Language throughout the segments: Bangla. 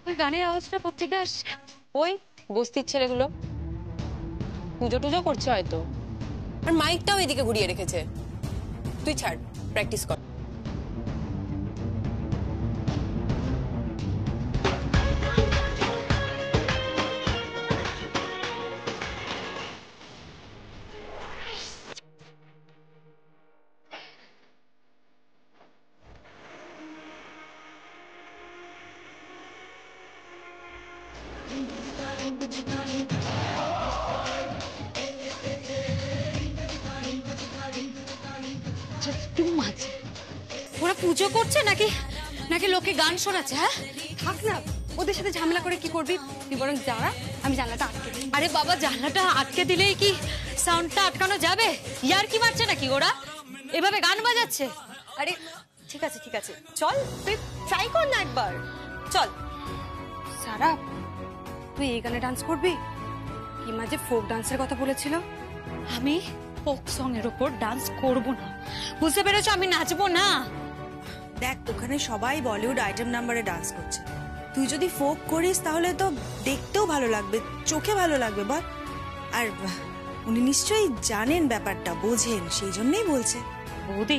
ওই গানের আওয়াজটা কোত্থেকে আসছে? ওই বস্তির ছেলেগুলো পুজো টুজো করছে হয়তো, আর মাইকটাও এদিকে ঘুরিয়ে রেখেছে। তুই ছাড়, প্র্যাকটিস কর। ওরা পুজো করছে নাকি নাকি লোকে গান শোনাচ্ছে? হ্যাঁ থাক না, ওদের সাথে ঝামেলা করে কি করবি? তুই বরং যারা, আমি জানলাটা আটকে দিই। আরে বাবা, জানলাটা আটকে দিলেই কি সাউন্ডটা আটকানো যাবে? ইয়ার কি মারছে নাকি ওরা? এভাবে গান বাজাচ্ছে? আরে ঠিক আছে ঠিক আছে, চল তুই ট্রাই কর না একবার, চল। সারা, তুই এই গানে ডান্স করবি? কি মাঝে ফোক ডান্সের কথা বলেছিল। আমি ফোক সং এর উপর ডান্স করব না, বুঝতে পেরেছো? আমি নাচবো না। দেখ, ওখানে সবাই বলিউড আইটেম নাম্বারে ডান্স করছে, তুই যদি ফোক করিস তাহলে তো দেখতেও ভালো লাগবে, চোখে ভালো লাগবে। বল, আর উনি নিশ্চয়ই জানেন ব্যাপারটা, বোঝেন, সেই জন্যই বলছে। বৌদি,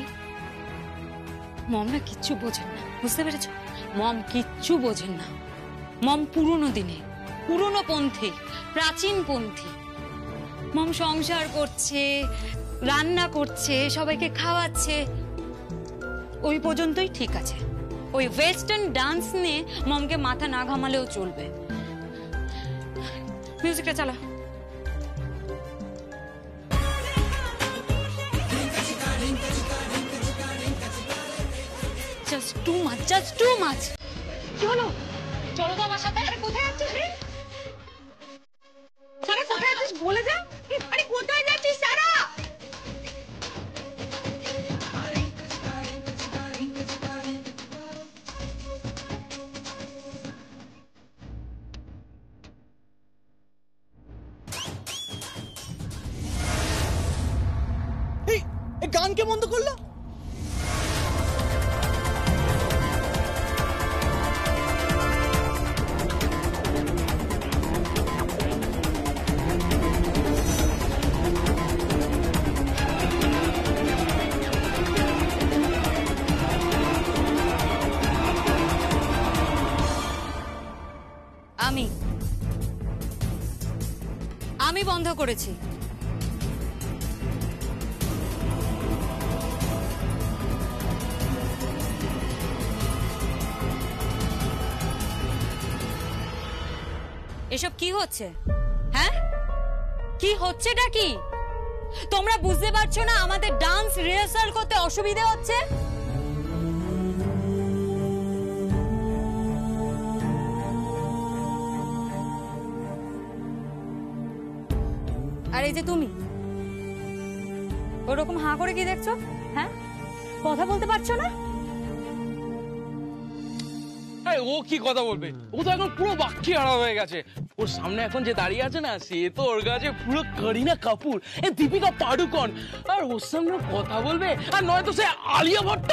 মম না কিচ্ছু বোঝেন না, বুঝতে পেরেছো? মম কিচ্ছু বোঝেন না। মম পুরনো দিনে, পুরনো পন্থী, প্রাচীন পন্থী। মম সংসার করছে, রান্না করছে, সবাইকে খাওয়াচ্ছে, ওই পর্যন্তই ঠিক আছে। ওই ওয়েস্টার্ন ডান্স নিয়ে মমকে মাথা না ঘামালেও চলবে। মিউজিকটা চালা। Just too much, just too much. কি হলো? চলো তো আমার সাথে। আরে কোথায় যাচ্ছিস রে? সারা কোথায় যাচ্ছিস বলে যা। আরে কোথায় যাচ্ছিস সারা? এই গান কে বন্ধ করলো? আমি বন্ধ করেছি। এসব কি হচ্ছে? হ্যাঁ, কি হচ্ছেটা কি? তোমরা বুঝতে পারছো না আমাদের ডান্স রিহার্সাল করতে অসুবিধা হচ্ছে? আর এই যে তুমি ওরকম হাঁ করে কি দেখছো? হ্যাঁ, কথা বলতে পারছো না? ও কি কথা বলবে? ও তো এখন পুরো বাক্যে আড়া হয়ে গেছে। ওর সামনে এখন যে দাঁড়িয়ে আছে না, সে তো ওর কাছে পুরো করিনা কাপুর, দীপিকা পাডুকোন। আর ওর সামনে কথা বলবে, আর নয়তো সে আলিয়া ভট্ট।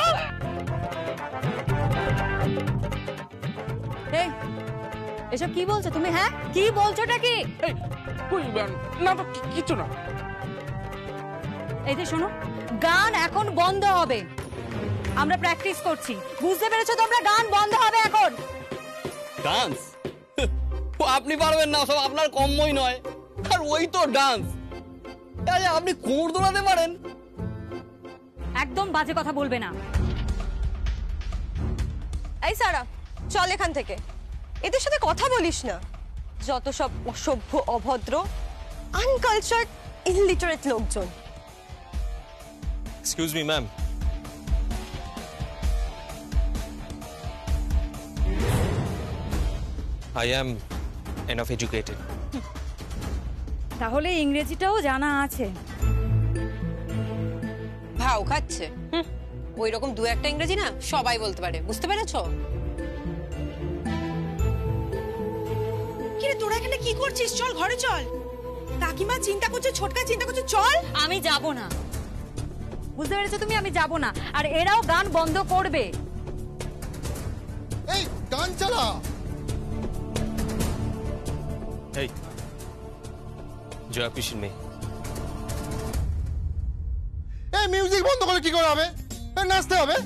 এসব কি বলছো তুমি? হ্যাঁ, কি বলছোটা কি? না তো কিছু না। এই যে শোনো, গান এখন বন্ধ হবে, আমরা প্র্যাকটিস করছি, বুঝতে পেরেছো তোমরা? গান বন্ধ হবে এখন। ডান্স? আপনি পারবেন না, সব আপনার কম্মই নয়। আর ওই তো ডান্স, আপনি কোমর দোলাতে পারেন। একদম বাজে কথা বলবে না। এই সারা, চল এখান থেকে, এদের সাথে কথা বলিস না। যত সব অসভ্য, অভদ্র, আনকালচার্ড, ইলিটারেট লোকজন। Excuse me ma'am. I am enough educated. তাহলে ইংরেজিটাও জানা আছে। ভাও খাচ্ছে। ওই রকম দু একটা ইংরেজি না সবাই বলতে পারে, বুঝতে পেরেছো? কিরে, তোরা এখানে কি করছিস? চল ঘরে চল। কাকিমা চিন্তা করছে, ছোটকা চিন্তা করছে, চল। আমি যাব না। বুঝতে পেরেছো তুমি? আমি যাব না, আর এরাও গান বন্ধ করবে। এই গান চালা। এই জয়া পিসির মেয়ে, এই মিউজিক বন্ধ করে কি করে হবে? নাচতে হবে।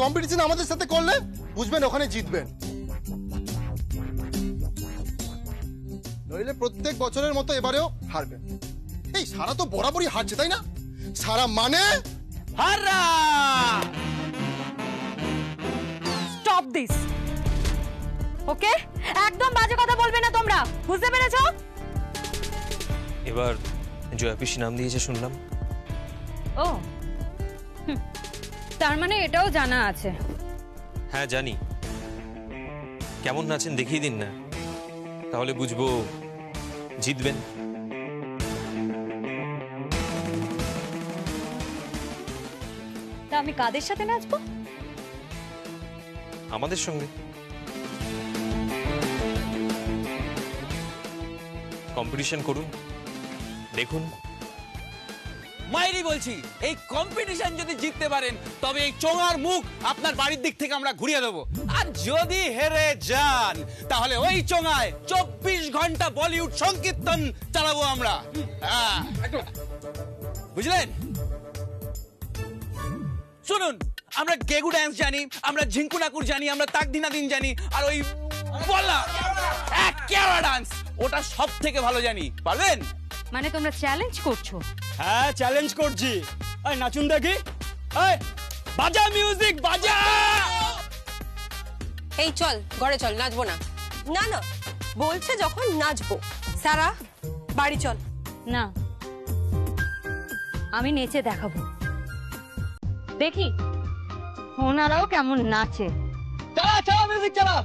কম্পিটিশন আমাদের সাথে করলে বুঝবেন ওখানে জিতবেন, নইলে প্রত্যেক বছরের মতো এবারেও হারবেন। এই সারা তো বরাবরই হারছে তাই না? সারা মানে হাররা। স্টপ দিস, ওকে? একদম বাজে কথা বলবে না তোমরা, বুঝতে পেরেছো? এবার জয়া পিসি নাম দিয়েছে শুনলাম। ও তার মানে এটাও জানা আছে? হ্যাঁ জানি। কেমন নাচেন দেখিয়ে দিন না, তাহলে বুঝবো জিতবেন। তা আমি কাদের সাথে নাচবো? আমাদের সঙ্গে। কম্পিটিশন করুন, দেখুন। মাইরি বলছি, এই কম্পিটিশন যদি জিততে পারেন তবে এই চোঙার মুখ আপনার বাড়ির দিক থেকে আমরা ঘুরিয়ে দেবো, আর যদি হেরে যান তাহলে ওই চোঙায় 24 ঘন্টা বলিউড সংকীর্তন চালাবো আমরা। বুঝলেন? শুনুন, আমরা গেগু ড্যান্স জানি, আমরা ঝিঙ্কু নাকুর জানি, আমরা তাকদিনাদিন জানি, আর ওই বলা কেওড়া ডান্স ওটা সব থেকে ভালো জানি। পারবেন? মানে তোমরা চ্যালেঞ্জ করছো? হ্যাঁ চ্যালেঞ্জ করছি। এই নাচুন দেখি, এই বাজা মিউজিক বাজা। এই চল ঘরে চল, নাচবো না। না না বলছে যখন নাচবো। সারা বাড়ি চল। না, আমি নেচে দেখাবো, দেখি ওনারাও কেমন নাচে। চালা চালা মিউজিক চালা।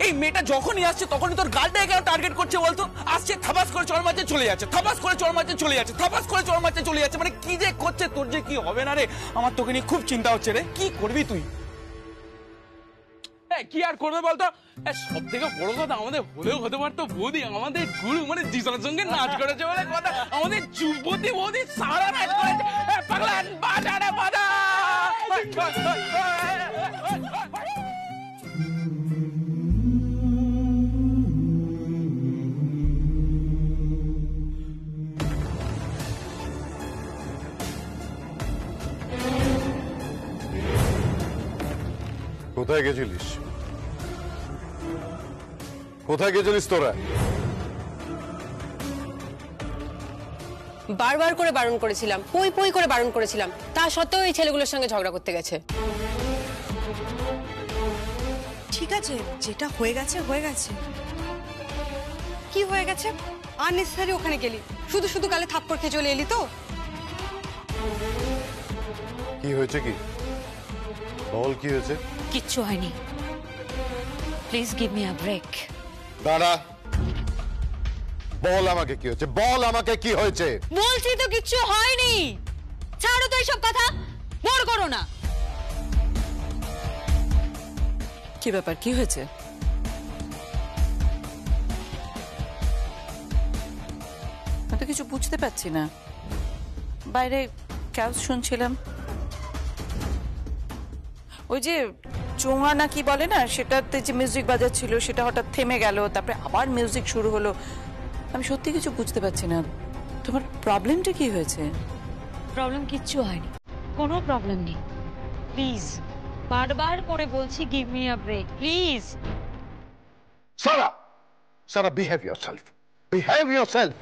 এই মেয়েটা যখনই আসছে তখনই তোর গালটাকে কেন টার্গেট করছে বলতো? আসছে থাপাস করে চড় মারছে চলে যাচ্ছে, থাপাস করে চড় মারছে চলে যাচ্ছে, থাপাস করে চড় মারছে চলে যাচ্ছে। মানে কি যে করছে, তোর যে কি হবে না রে, আমার তোকে নিয়ে খুব চিন্তা হচ্ছে রে। কি করবি তুই? কি আর করবে বলতো? সব থেকে বড় কথা, আমাদের হলেও হতে পারতো বৌদি, আমাদের গুরু মানে যিশুর সঙ্গে নাচ করেছে বলে কথা, আমাদের যুবতী বৌদি সারা নাচ করেছে। পাগলান বাজারে বাজা। কোথায় গেছিলিস? কোথায় গেছিলিস তোরা? বারবার করে বারণ করেছিলাম, পই পই করে বারণ করেছিলাম, তা সত্ত্বেও এই ছেলেগুলোর সঙ্গে ঝগড়া করতে গেছে। ঠিক আছে, যেটা হয়ে গেছে হয়ে গেছে। কি হয়ে গেছে? আননেসেসারি ওখানে গেলি, শুধু শুধু গালে থাপ্পড় খেয়ে চলে এলি তো। কি হয়েছে? কি বল, কি হয়েছে? কিচ্ছু হয়নি, please give me a break. দাঁড়া, বল আমাকে কি হয়েছে, বল আমাকে কি হয়েছে। বলছি তো কিচ্ছু হয়নি, ছাড়ো তো এইসব কথা, বড় করো না। কি ব্যাপার, কি হয়েছে? আমি তো কিছু বুঝতে পারছি না। বাইরে ক্যাওস শুনছিলাম, ওই যে চোঙা না কি বলে না, সেটাতে যে মিউজিক বাজাচ্ছিল সেটা হঠাৎ থেমে গেল, তারপরে আবার মিউজিক শুরু হলো। আমি সত্যি কিছু বুঝতে পারছি না। তোমার প্রবলেমটা কি হয়েছে? প্রবলেম কিচ্ছু হয়নি, কোনো প্রবলেম নেই। প্লিজ, বারবার করে বলছি give me a break, please. Sara, Sara, behave yourself, behave yourself.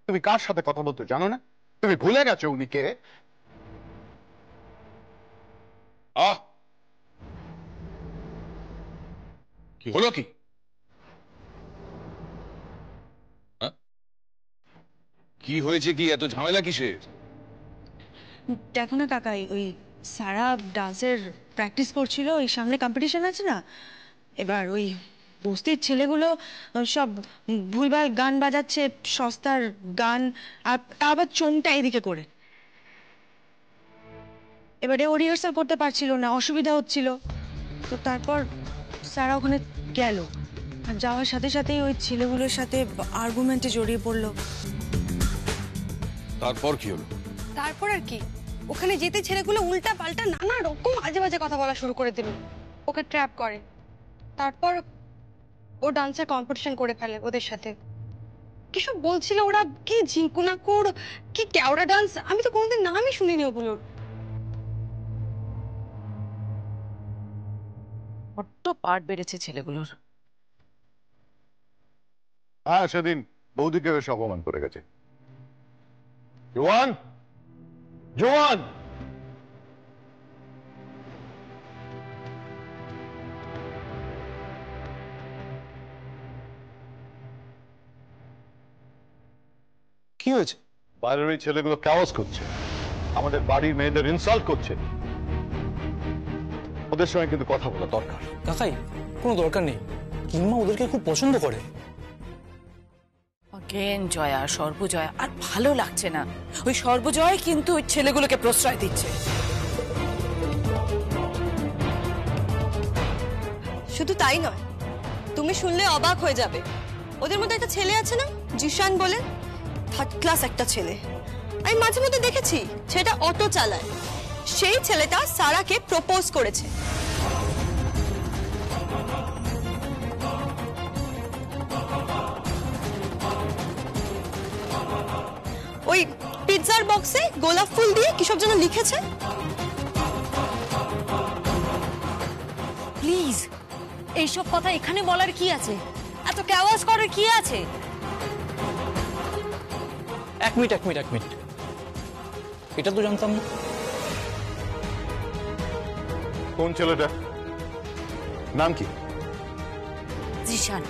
তুমি কার সাথে কথা বলতে জানো না? তুমি ভুলে গেছো উনি কে? কি হলো? কি কি হয়েছে? কি এত ঝামেলা কিসের? দেখো না কাকা, ওই সারা ডান্সের প্র্যাকটিস করছিল, ওই সামনে কম্পিটিশন আছে না, এবার ওই বস্তির ছেলেগুলো সব ভুলভাল গান বাজাচ্ছে, সস্তার গান, আর তা আবার চোংটা এদিকে করে। এবারে ও রিহার্সাল করতে পারছিল না, অসুবিধা হচ্ছিল, তো তারপর সারা ওখানে গেল, আর যাওয়ার সাথে সাথেই ওই ছেলেগুলোর সাথে আর্গুমেন্টে জড়িয়ে পড়লো। তারপর কি হলো? তারপর আর কি, ওখানে যেতে ছেলেগুলো উল্টা পাল্টা নানা রকম আজে বাজে কথা বলা শুরু করে দিল, ওকে ট্র্যাপ করে। তারপর ও ডান্সের কম্পিটিশন করে ফেলে ওদের সাথে। কিসব বলছিল ওরা, কি ঝিঙ্কুনাকুর, কি কেওড়া ডান্স, আমি তো কোনোদিন নামই শুনিনি ওগুলোর। বড্ড পার্ট বেড়েছে ছেলেগুলোর। হ্যাঁ, সেদিন বৌদিকে বেশ অপমান করে গেছে। জোয়ান, জোয়ান, কি হয়েছে? বাইরের ওই ছেলেগুলো ক্যাওস করছে, আমাদের বাড়ির মেয়েদের ইনসাল্ট করছে। ওদের সঙ্গে কিন্তু কথা বলা দরকার। কাকাই, কোনো দরকার নেই, কিংবা ওদেরকে খুব পছন্দ করে। অগেন জয়া, সর্বজয়া, আর ভালো লাগছে না। ওই সর্বজয় কিন্তু ওই ছেলেগুলোকে প্রশ্রয় দিচ্ছে। শুধু তাই নয়, তুমি শুনলে অবাক হয়ে যাবে, ওদের মধ্যে একটা ছেলে আছে না, জিশান বলে, থার্ড ক্লাস একটা ছেলে। আমি মাঝে মধ্যে দেখেছি, ছেলেটা অটো চালায়। সেই ছেলেটা সারাকে প্রপোজ করেছে। ওই পিৎজার বক্সে গোলাপ ফুল দিয়ে কিসব যেন লিখেছে। প্লিজ, এইসব কথা এখানে বলার কি আছে? এত কেওয়াজ করার কি আছে? এক মিনিট, এটা তো জানতাম না। কোন ছেলেটা? নাম কি? জিশান।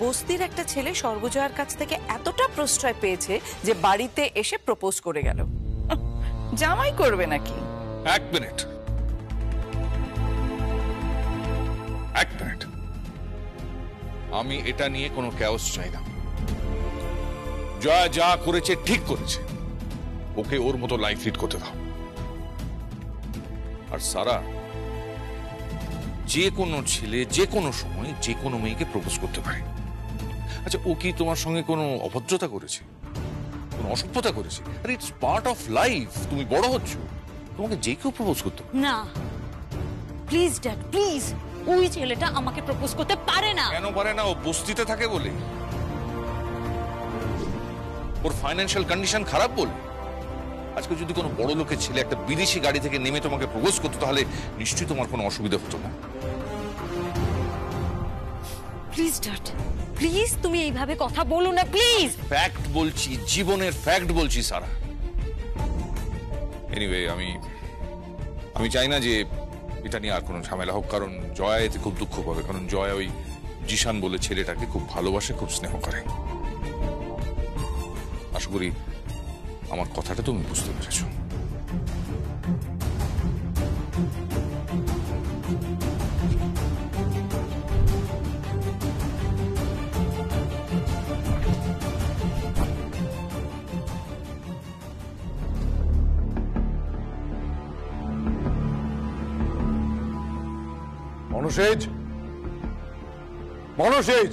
বস্তির একটা ছেলে সর্বজয়ার কাছ থেকে এতটা প্রশ্রয় পেয়েছে যে বাড়িতে এসে প্রপোজ করে গেল। জামাই করবে নাকি? এক মিনিট, আমি এটা নিয়ে কোনো ক্যাওস চাই না। জয়া যা করেছে ঠিক করেছে, ওকে ওর মতো লাইফ লিড করতে দাও। আর সারা, যে কোনো ছেলে যে কোনো সময় যে কোনো মেয়েকে প্রপোজ করতে পারে, আচ্ছা, ও কি তোমার সঙ্গে কোনো অভদ্রতা করেছে, কোনো অসভ্যতা করেছে? আরে ইটস পার্ট অফ লাইফ, তুমি বড় হচ্ছ, তোমাকে যে কেউ প্রপোজ করতে পারে। না প্লিজ ড্যাড প্লিজ, ওই ছেলেটা আমাকে প্রপোজ করতে পারে না। কেন পারে না? ও বস্তিতে থাকে বলে? ওর ফাইন্যান্সিয়াল কন্ডিশন খারাপ বলে? আজকে যদি কোনো বড় লোকের ছেলে একটা বিদেশি গাড়ি থেকে নেমে তোমাকে প্রপোজ করতো, তাহলে নিশ্চয়ই তোমার কোনো অসুবিধা হতো না। প্লিজ ড্যাড প্লিজ, তুমি এইভাবে কথা বলো না প্লিজ। ফ্যাক্ট বলছি, জীবনের ফ্যাক্ট বলছি সারা। এনিওয়ে, আমি চাই না যে এটা নিয়ে আর কোনো ঝামেলা হোক, কারণ জয়া এতে খুব দুঃখ পাবে, কারণ জয়া ওই জিশান বলে ছেলেটাকে খুব ভালোবাসে, খুব স্নেহ করে। আশা করি আমার কথাটা তুমি বুঝতে পেরেছো। মনোসেজ, মনোসেজ,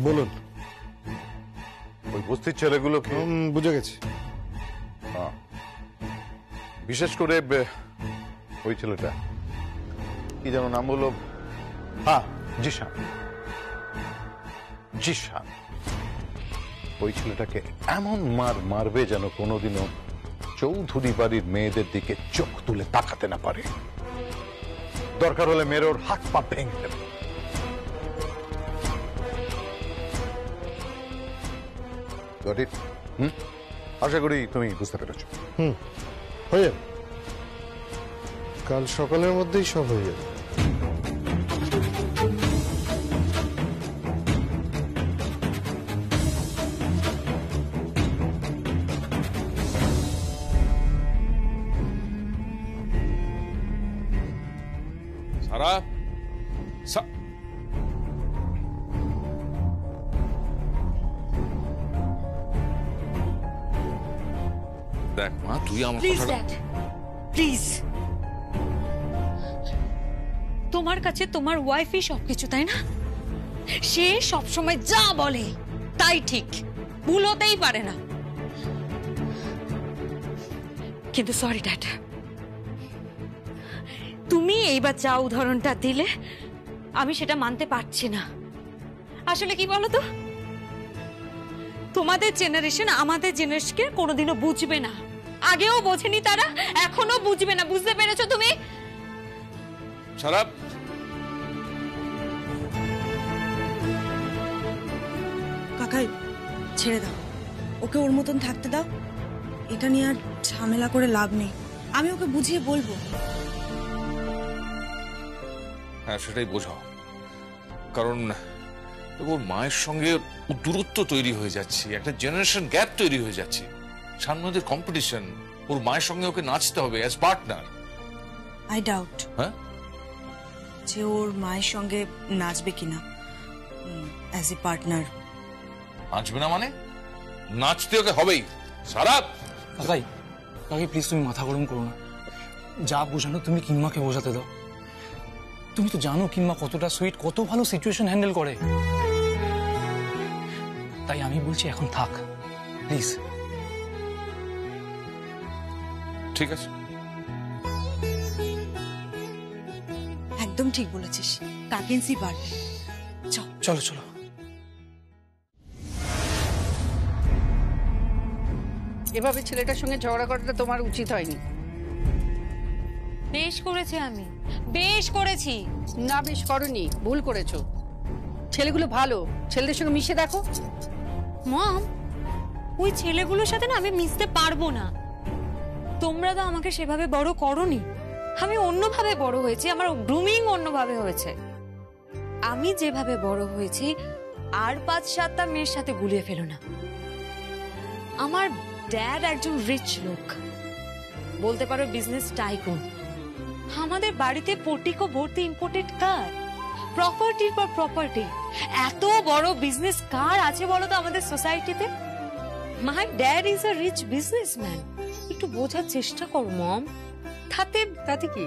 বলুন। ওই বস্তির ছেলেগুলোকে বুঝে গেছি। বিশেষ করে ওই ছেলেটা কি যেন নাম বললো, হ্যাঁ জিশান, জিশান। ওই ছেলেটাকে এমন মারবে যেন কোনোদিনও চৌধুরী বাড়ির মেয়েদের দিকে চোখ তুলে তাকাতে না পারে। দরকার হলে মেরে ওর হাত পা ভেঙে দেবে। আশা করি তুমি বুঝতে পেরেছ। হয়ে যাবে, কাল সকালের মধ্যেই সব হয়ে যাবে। সারা দেখ মা, তুই আমার প্লিজ কথাটা ড্যাড প্লিজ। তোমার কাছে তোমার ওয়াইফই সবকিছু, তাই না? সে সবসময় যা বলে তাই ঠিক, ভুল হতেই পারে না। কিন্তু সরি ড্যাড, তুমি এইবার যা উদাহরণটা দিলে আমি সেটা মানতে পারছি না। আসলে কি বলো তো, তোমাদের জেনারেশন আমাদের জেনারেশনকে কোনোদিনও বুঝবে না। আগেও বোঝেনি তারা, এখনো বুঝবে না। বুঝতে পেরেছো তুমি? সারা কাকাই ছেড়ে দাও, ওকে ওর মতন থাকতে দাও। এটা নিয়ে আর ঝামেলা করে লাভ নেই, আমি ওকে বুঝিয়ে বলবো। হ্যাঁ, সেটাই বোঝাও, কারণ ওর মায়ের সঙ্গে দূরত্ব তৈরি হয়ে যাচ্ছে, একটা জেনারেশন গ্যাপ তৈরি হয়ে যাচ্ছে। সামনে ওদের কম্পিটিশন, ওর মায়ের সঙ্গে ওকে নাচতে হবে অ্যাজ পার্টনার। আই ডাউট হ্যাঁ, যে ওর মায়ের সঙ্গে নাচবে কিনা অ্যাজ এ পার্টনার। নাচবে না মানে? নাচতে ওকে হবেই। সারা কাকাই, কাকাই প্লিজ তুমি মাথা গরম করো না। যা বোঝানো তুমি কিম্মাকে বোঝাতে দাও। তুমি তো জানো কিম্মা কতটা সুইট, কত ভালো সিচুয়েশন হ্যান্ডেল করে। তাই আমি বলছি এখন থাক প্লিজ। ঠিক আছে, একদম ঠিক বলেছিস, কাকেন্সি পারবে। চলো চলো। এভাবে ছেলেটার সঙ্গে ঝগড়া করাটা তোমার উচিত হয়নি। বেশ করেছি আমি, বেশ করেছি। না, বেশ করনি, ভুল করেছো। ছেলেগুলো ভালো, ছেলেদের সঙ্গে মিশে দেখো। মম, ওই ছেলেগুলোর সাথে না আমি মিশতে পারবো না। তোমরা তো আমাকে সেভাবে বড় করোনি, আমি অন্যভাবে বড় হয়েছি, আমার গ্রুমিং অন্যভাবে হয়েছে। আমি যেভাবে বড় হয়েছি আর 5-7টা মেয়ের সাথে গুলিয়ে ফেলো না। আমার ড্যাড একজন রিচ লোক, বলতে পারো বিজনেস টাইকুন। আমাদের বাড়িতে পটিকো ভর্তি ইম্পোর্টেড কার, প্রপার্টির পর প্রপার্টি। এত বড় বিজনেস কার আছে বলো তো আমাদের সোসাইটিতে? My dad is a rich businessman. একটু বোঝার চেষ্টা করো মম। তাতে কি?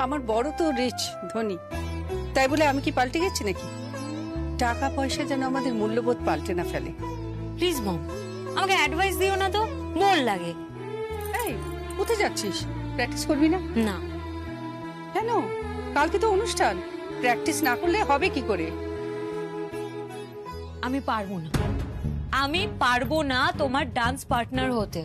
আমার বড় তো রিচ ধনী, তাই বলে আমি কি পাল্টে গেছি নাকি? টাকা পয়সা যেন আমাদের মূল্যবোধ পাল্টে না ফেলে। প্লিজ মম, আমাকে অ্যাডভাইস দিও না তো, বোর লাগে। এই কোথায় যাচ্ছিস? প্র্যাকটিস করবি না? না। কেন? কালকে তো অনুষ্ঠান, প্র্যাকটিস না করলে হবে কি করে? আমি পারবো না, আমি পারবো না তোমার ডান্স পার্টনার হতে।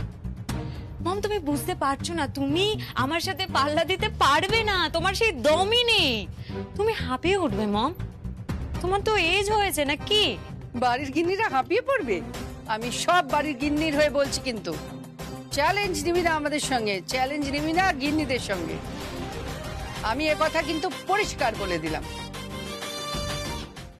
মম তুমি বুঝতে পারছো না, তুমি আমার সাথে পাল্লা দিতে পারবে না, তোমার সেই দমই নেই, তুমি হাঁপিয়ে উঠবে মম। তোমার তো এজ হয়েছে না কি? বাড়ির গিন্নিরা হাঁপিয়ে পড়বে? আমি সব বাড়ির গিন্নির হয়ে বলছি, কিন্তু চ্যালেঞ্জ নিবি না আমাদের সঙ্গে, চ্যালেঞ্জ নিবি না গিন্নিদের সঙ্গে। আমি এ কথা কিন্তু পরিষ্কার বলে দিলাম।